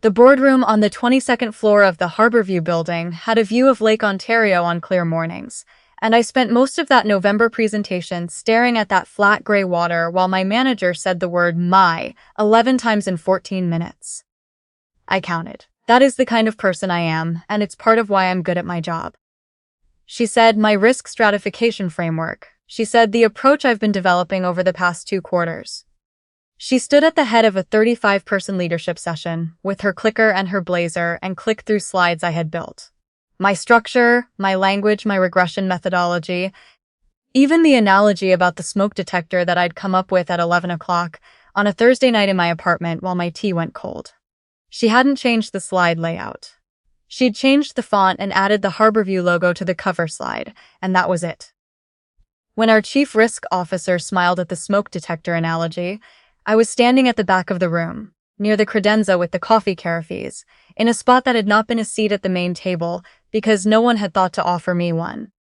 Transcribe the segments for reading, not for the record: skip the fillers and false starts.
The boardroom on the 22nd floor of the Harborview building had a view of Lake Ontario on clear mornings, and I spent most of that November presentation staring at that flat gray water while my manager said the word "my" 11 times in 14 minutes. I counted. That is the kind of person I am, and it's part of why I'm good at my job. She said my risk stratification framework. She said the approach I've been developing over the past 2 quarters. She stood at the head of a 35-person leadership session with her clicker and her blazer and clicked through slides I had built. My structure, my language, my regression methodology, even the analogy about the smoke detector that I'd come up with at 11 o'clock on a Thursday night in my apartment while my tea went cold. She hadn't changed the slide layout. She'd changed the font and added the Harborview logo to the cover slide, and that was it. When our chief risk officer smiled at the smoke detector analogy, I was standing at the back of the room, near the credenza with the coffee carafes, in a spot that had not been a seat at the main table because no one had thought to offer me one.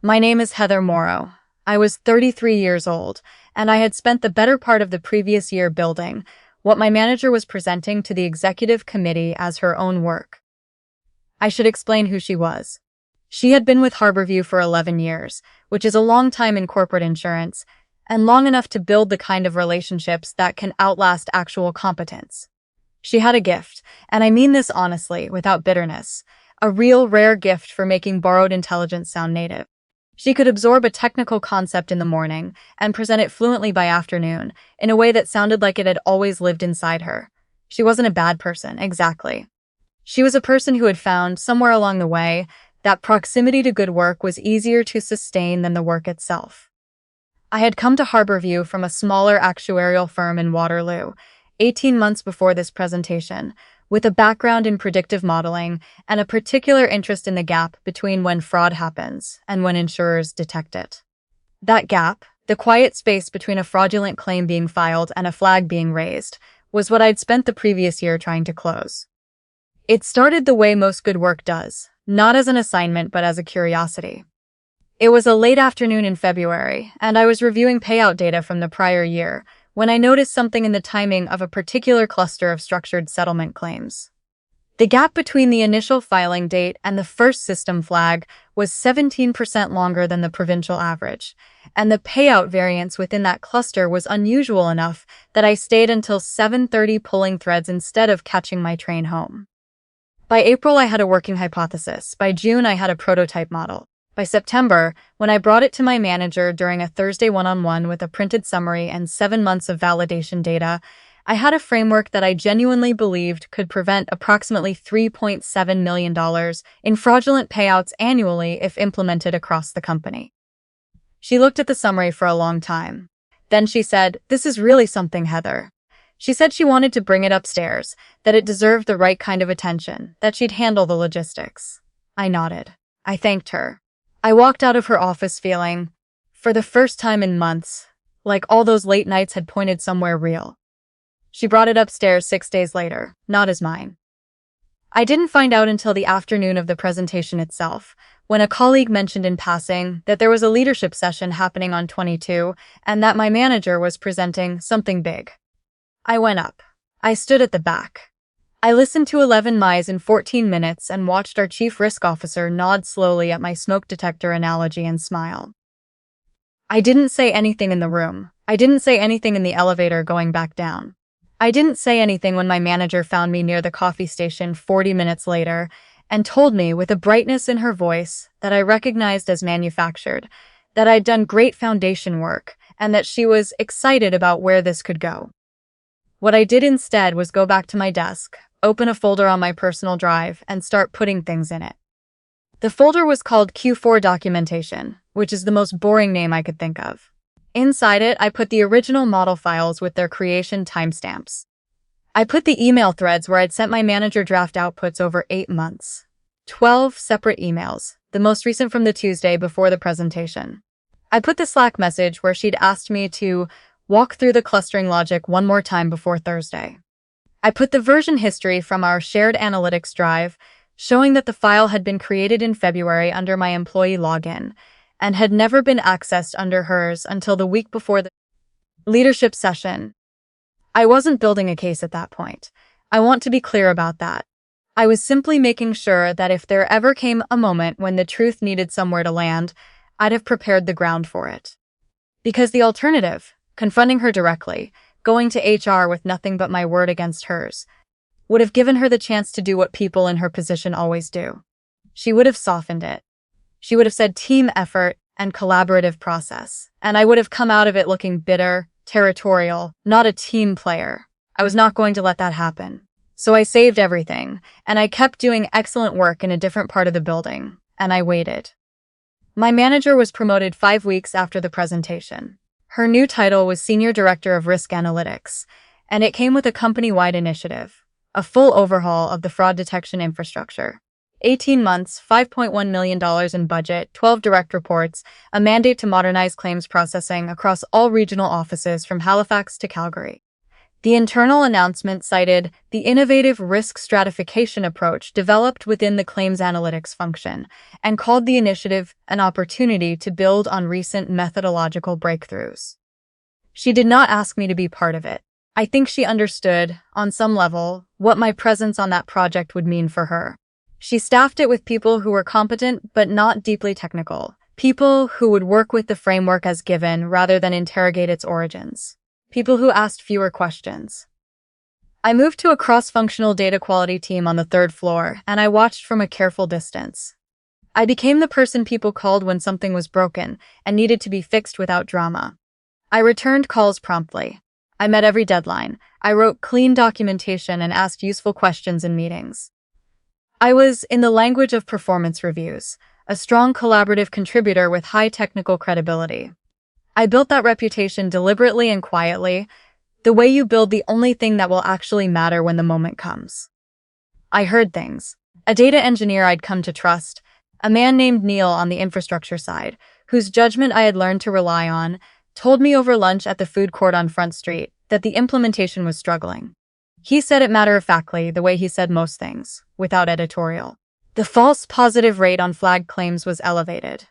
My name is Heather Morrow. I was 33 years old, and I had spent the better part of the previous year building what my manager was presenting to the executive committee as her own work. I should explain who she was. She had been with Harborview for 11 years, which is a long time in corporate insurance, and long enough to build the kind of relationships that can outlast actual competence. She had a gift, and I mean this honestly, without bitterness, a real rare gift for making borrowed intelligence sound native. She could absorb a technical concept in the morning and present it fluently by afternoon, in a way that sounded like it had always lived inside her. She wasn't a bad person, exactly. She was a person who had found, somewhere along the way, that proximity to good work was easier to sustain than the work itself. I had come to Harborview from a smaller actuarial firm in Waterloo, 18 months before this presentation, with a background in predictive modeling and a particular interest in the gap between when fraud happens and when insurers detect it. That gap, the quiet space between a fraudulent claim being filed and a flag being raised, was what I'd spent the previous year trying to close. It started the way most good work does, not as an assignment but as a curiosity. It was a late afternoon in February, and I was reviewing payout data from the prior year when I noticed something in the timing of a particular cluster of structured settlement claims. The gap between the initial filing date and the first system flag was 17% longer than the provincial average, and the payout variance within that cluster was unusual enough that I stayed until 7:30 pulling threads instead of catching my train home. By April, I had a working hypothesis. By June, I had a prototype model. By September, when I brought it to my manager during a Thursday one-on-one with a printed summary and 7 months of validation data, I had a framework that I genuinely believed could prevent approximately $3.7 million in fraudulent payouts annually if implemented across the company. She looked at the summary for a long time. Then she said, "This is really something, Heather." She said she wanted to bring it upstairs, that it deserved the right kind of attention, that she'd handle the logistics. I nodded. I thanked her. I walked out of her office feeling, for the first time in months, like all those late nights had pointed somewhere real. She brought it upstairs 6 days later, not as mine. I didn't find out until the afternoon of the presentation itself, when a colleague mentioned in passing that there was a leadership session happening on 22 and that my manager was presenting something big. I went up. I stood at the back. I listened to 11 miles in 14 minutes and watched our chief risk officer nod slowly at my smoke detector analogy and smile. I didn't say anything in the room. I didn't say anything in the elevator going back down. I didn't say anything when my manager found me near the coffee station 40 minutes later and told me with a brightness in her voice that I recognized as manufactured, that I'd done great foundation work and that she was excited about where this could go. What I did instead was go back to my desk, open a folder on my personal drive, and start putting things in it. The folder was called Q4 Documentation, which is the most boring name I could think of. Inside it, I put the original model files with their creation timestamps. I put the email threads where I'd sent my manager draft outputs over 8 months. 12 separate emails, the most recent from the Tuesday before the presentation. I put the Slack message where she'd asked me to walk through the clustering logic one more time before Thursday. I put the version history from our shared analytics drive, showing that the file had been created in February under my employee login, and had never been accessed under hers until the week before the leadership session. I wasn't building a case at that point. I want to be clear about that. I was simply making sure that if there ever came a moment when the truth needed somewhere to land, I'd have prepared the ground for it. Because the alternative, confronting her directly, going to HR with nothing but my word against hers, would have given her the chance to do what people in her position always do. She would have softened it. She would have said team effort and collaborative process, and I would have come out of it looking bitter, territorial, not a team player. I was not going to let that happen. So I saved everything, and I kept doing excellent work in a different part of the building, and I waited. My manager was promoted 5 weeks after the presentation. Her new title was Senior Director of Risk Analytics, and it came with a company-wide initiative, a full overhaul of the fraud detection infrastructure. 18 months, $5.1 million in budget, 12 direct reports, a mandate to modernize claims processing across all regional offices from Halifax to Calgary. The internal announcement cited the innovative risk stratification approach developed within the claims analytics function and called the initiative an opportunity to build on recent methodological breakthroughs. She did not ask me to be part of it. I think she understood, on some level, what my presence on that project would mean for her. She staffed it with people who were competent but not deeply technical, people who would work with the framework as given rather than interrogate its origins. People who asked fewer questions. I moved to a cross-functional data quality team on the 3rd floor, and I watched from a careful distance. I became the person people called when something was broken and needed to be fixed without drama. I returned calls promptly. I met every deadline. I wrote clean documentation and asked useful questions in meetings. I was, in the language of performance reviews, a strong collaborative contributor with high technical credibility. I built that reputation deliberately and quietly, the way you build the only thing that will actually matter when the moment comes. I heard things. A data engineer I'd come to trust, a man named Neil on the infrastructure side, whose judgment I had learned to rely on, told me over lunch at the food court on Front Street that the implementation was struggling. He said it matter-of-factly, the way he said most things, without editorial. The false positive rate on flagged claims was elevated.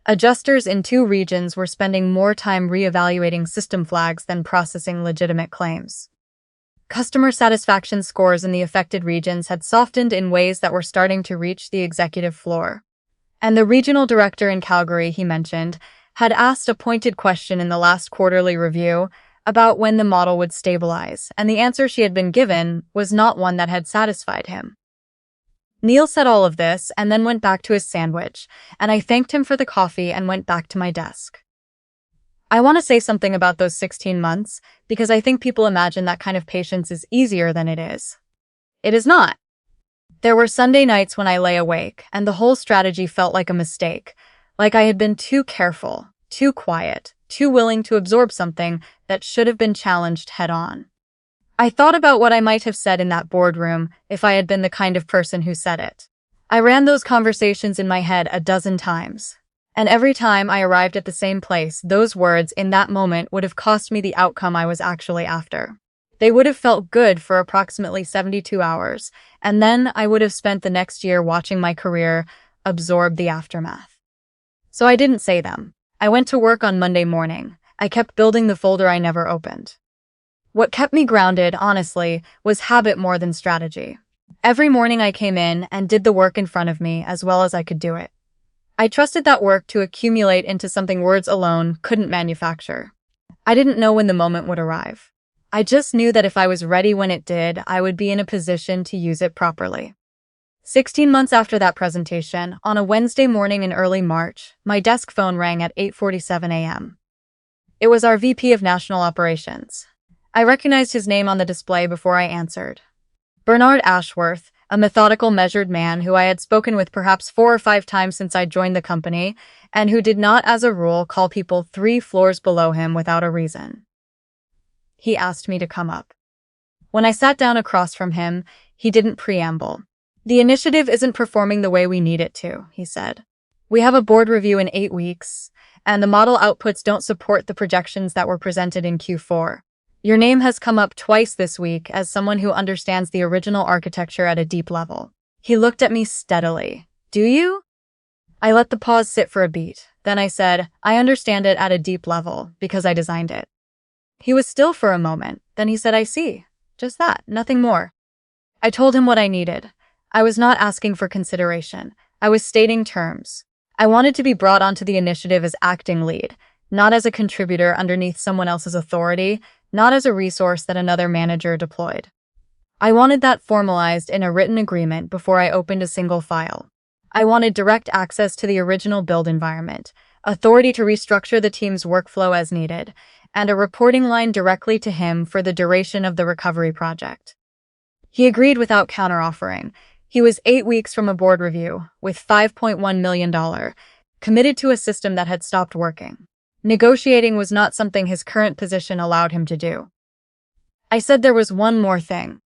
Adjusters in 2 regions were spending more time re-evaluating system flags than processing legitimate claims. Customer satisfaction scores in the affected regions had softened in ways that were starting to reach the executive floor. And the regional director in Calgary, he mentioned, had asked a pointed question in the last quarterly review about when the model would stabilize, and the answer she had been given was not one that had satisfied him. Neil said all of this and then went back to his sandwich, and I thanked him for the coffee and went back to my desk. I want to say something about those 16 months, because I think people imagine that kind of patience is easier than it is. It is not. There were Sunday nights when I lay awake, and the whole strategy felt like a mistake, like I had been too careful, too quiet, too willing to absorb something that should have been challenged head-on. I thought about what I might have said in that boardroom if I had been the kind of person who said it. I ran those conversations in my head a dozen times. And every time I arrived at the same place, those words in that moment would have cost me the outcome I was actually after. They would have felt good for approximately 72 hours, and then I would have spent the next year watching my career absorb the aftermath. So I didn't say them. I went to work on Monday morning. I kept building the folder I never opened. What kept me grounded, honestly, was habit more than strategy. Every morning I came in and did the work in front of me as well as I could do it. I trusted that work to accumulate into something words alone couldn't manufacture. I didn't know when the moment would arrive. I just knew that if I was ready when it did, I would be in a position to use it properly. 16 months after that presentation, on a Wednesday morning in early March, my desk phone rang at 8:47 a.m. It was our VP of National Operations. I recognized his name on the display before I answered. Bernard Ashworth, a methodical, measured man who I had spoken with perhaps 4 or 5 times since I joined the company, and who did not, as a rule, call people 3 floors below him without a reason. He asked me to come up. When I sat down across from him, he didn't preamble. "The initiative isn't performing the way we need it to," he said. "We have a board review in 8 weeks, and the model outputs don't support the projections that were presented in Q4. Your name has come up twice this week as someone who understands the original architecture at a deep level." He looked at me steadily. "Do you?" I let the pause sit for a beat. Then I said, "I understand it at a deep level because I designed it." He was still for a moment. Then he said, "I see. Just that, nothing more." I told him what I needed. I was not asking for consideration. I was stating terms. I wanted to be brought onto the initiative as acting lead, not as a contributor underneath someone else's authority, not as a resource that another manager deployed. I wanted that formalized in a written agreement before I opened a single file. I wanted direct access to the original build environment, authority to restructure the team's workflow as needed, and a reporting line directly to him for the duration of the recovery project. He agreed without counteroffering. He was 8 weeks from a board review, with $5.1 million, committed to a system that had stopped working. Negotiating was not something his current position allowed him to do. I said there was one more thing.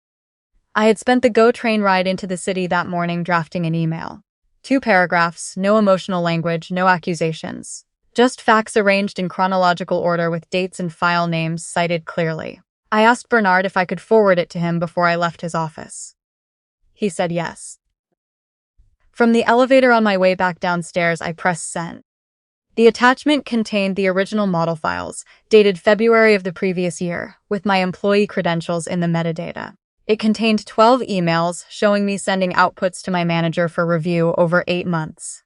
I had spent the GO train ride into the city that morning drafting an email. 2 paragraphs, no emotional language, no accusations. Just facts arranged in chronological order with dates and file names cited clearly. I asked Bernard if I could forward it to him before I left his office. He said yes. From the elevator on my way back downstairs, I pressed send. The attachment contained the original model files, dated February of the previous year, with my employee credentials in the metadata. It contained 12 emails showing me sending outputs to my manager for review over 8 months.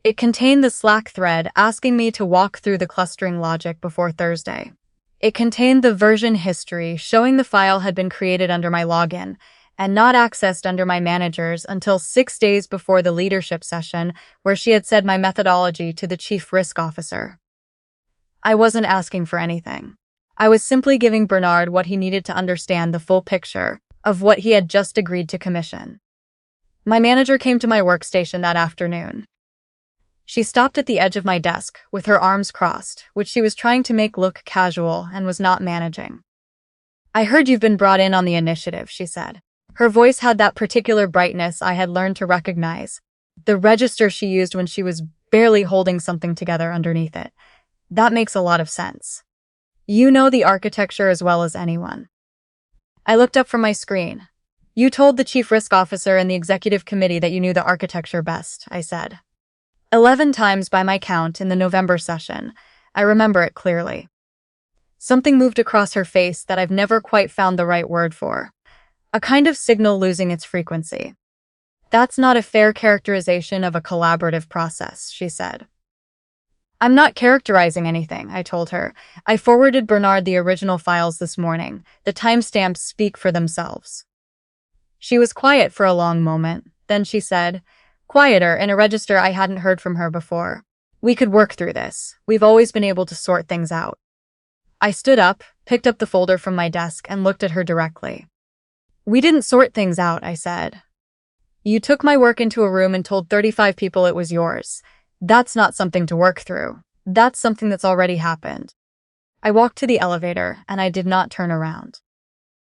It contained the Slack thread asking me to walk through the clustering logic before Thursday. It contained the version history showing the file had been created under my login and not accessed under my manager's until 6 days before the leadership session where she had said my methodology to the chief risk officer. I wasn't asking for anything. I was simply giving Bernard what he needed to understand the full picture of what he had just agreed to commission. My manager came to my workstation that afternoon. She stopped at the edge of my desk, with her arms crossed, which she was trying to make look casual and was not managing. "I heard you've been brought in on the initiative," she said. Her voice had that particular brightness I had learned to recognize, the register she used when she was barely holding something together underneath it. "That makes a lot of sense. You know the architecture as well as anyone." I looked up from my screen. "You told the chief risk officer and the executive committee that you knew the architecture best," I said. 11 times by my count in the November session. I remember it clearly. Something moved across her face that I've never quite found the right word for. A kind of signal losing its frequency. "That's not a fair characterization of a collaborative process," she said. "I'm not characterizing anything," I told her. "I forwarded Bernard the original files this morning. The timestamps speak for themselves." She was quiet for a long moment. Then she said, quieter in a register I hadn't heard from her before, "We could work through this. We've always been able to sort things out." I stood up, picked up the folder from my desk, and looked at her directly. "We didn't sort things out," I said. "You took my work into a room and told 35 people it was yours. That's not something to work through. That's something that's already happened." I walked to the elevator, and I did not turn around.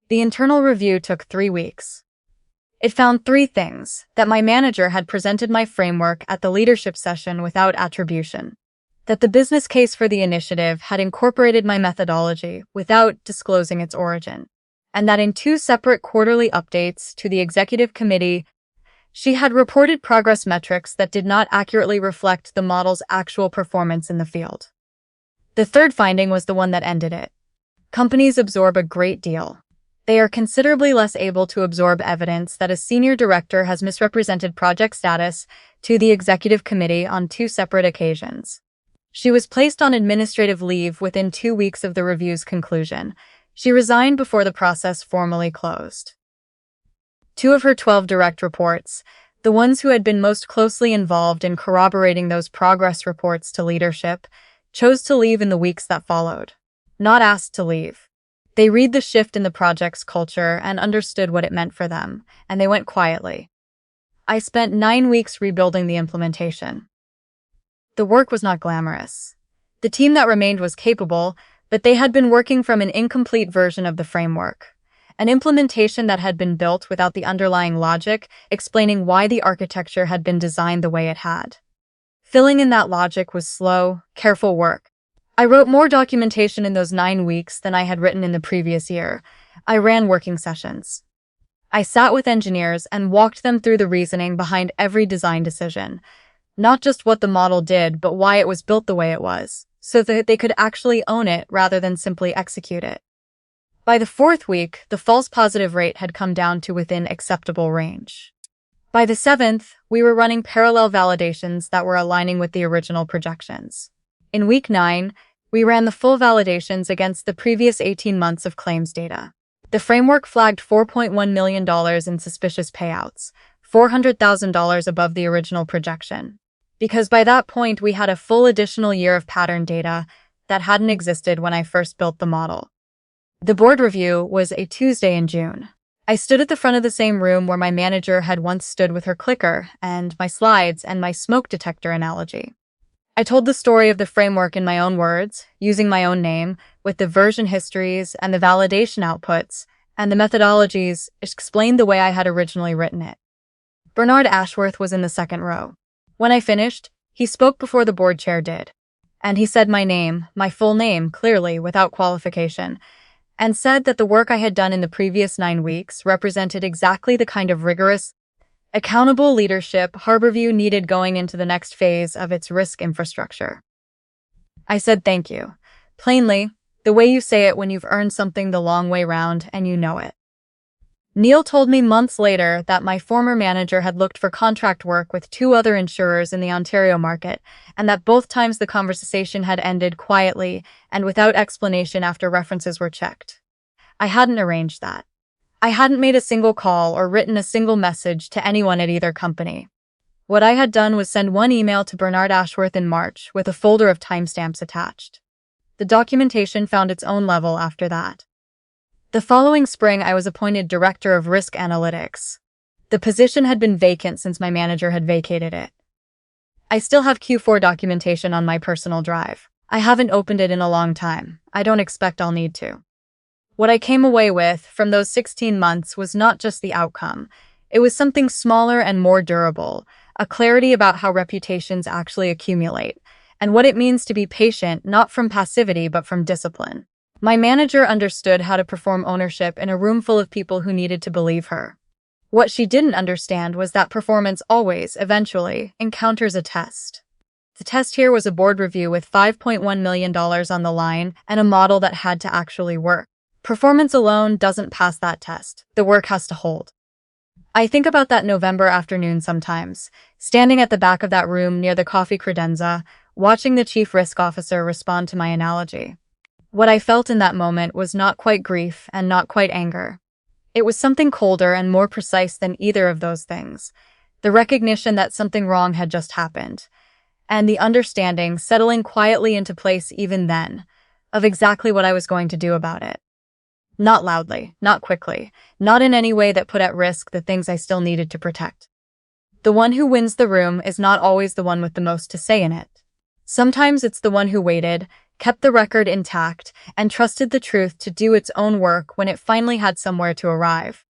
The internal review took 3 weeks. It found 3 things: that my manager had presented my framework at the leadership session without attribution, that the business case for the initiative had incorporated my methodology without disclosing its origin, and that in 2 separate quarterly updates to the executive committee, she had reported progress metrics that did not accurately reflect the model's actual performance in the field. The 3rd finding was the one that ended it. Companies absorb a great deal. They are considerably less able to absorb evidence that a senior director has misrepresented project status to the executive committee on 2 separate occasions. She was placed on administrative leave within 2 weeks of the review's conclusion. She resigned before the process formally closed. 2 of her 12 direct reports, the ones who had been most closely involved in corroborating those progress reports to leadership, chose to leave in the weeks that followed. Not asked to leave. They read the shift in the project's culture and understood what it meant for them, and they went quietly. I spent 9 weeks rebuilding the implementation. The work was not glamorous. The team that remained was capable, but they had been working from an incomplete version of the framework, an implementation that had been built without the underlying logic explaining why the architecture had been designed the way it had. Filling in that logic was slow, careful work. I wrote more documentation in those 9 weeks than I had written in the previous year. I ran working sessions. I sat with engineers and walked them through the reasoning behind every design decision, not just what the model did, but why it was built the way it was, so that they could actually own it rather than simply execute it. By the fourth week, the false positive rate had come down to within acceptable range. By the seventh, we were running parallel validations that were aligning with the original projections. In week 9, we ran the full validations against the previous 18 months of claims data. The framework flagged $4.1 million in suspicious payouts, $400,000 above the original projection. Because by that point, we had a full additional year of pattern data that hadn't existed when I first built the model. The board review was a Tuesday in June. I stood at the front of the same room where my manager had once stood with her clicker and my slides and my smoke detector analogy. I told the story of the framework in my own words, using my own name, with the version histories and the validation outputs, and the methodologies explained the way I had originally written it. Bernard Ashworth was in the second row. When I finished, he spoke before the board chair did. And he said my name, my full name, clearly, without qualification, and said that the work I had done in the previous 9 weeks represented exactly the kind of rigorous, accountable leadership Harborview needed going into the next phase of its risk infrastructure. I said thank you. Plainly, the way you say it when you've earned something the long way round and you know it. Neil told me months later that my former manager had looked for contract work with 2 other insurers in the Ontario market, and that both times the conversation had ended quietly and without explanation after references were checked. I hadn't arranged that. I hadn't made a single call or written a single message to anyone at either company. What I had done was send one email to Bernard Ashworth in March with a folder of timestamps attached. The documentation found its own level after that. The following spring, I was appointed Director of Risk Analytics. The position had been vacant since my manager had vacated it. I still have Q4 documentation on my personal drive. I haven't opened it in a long time. I don't expect I'll need to. What I came away with from those 16 months was not just the outcome. It was something smaller and more durable, a clarity about how reputations actually accumulate, and what it means to be patient, not from passivity but from discipline. My manager understood how to perform ownership in a room full of people who needed to believe her. What she didn't understand was that performance always, eventually, encounters a test. The test here was a board review with $5.1 million on the line and a model that had to actually work. Performance alone doesn't pass that test. The work has to hold. I think about that November afternoon sometimes, standing at the back of that room near the coffee credenza, watching the chief risk officer respond to my analogy. What I felt in that moment was not quite grief and not quite anger. It was something colder and more precise than either of those things. The recognition that something wrong had just happened, and the understanding settling quietly into place even then, of exactly what I was going to do about it. Not loudly, not quickly, not in any way that put at risk the things I still needed to protect. The one who wins the room is not always the one with the most to say in it. Sometimes it's the one who waited, kept the record intact, and trusted the truth to do its own work when it finally had somewhere to arrive.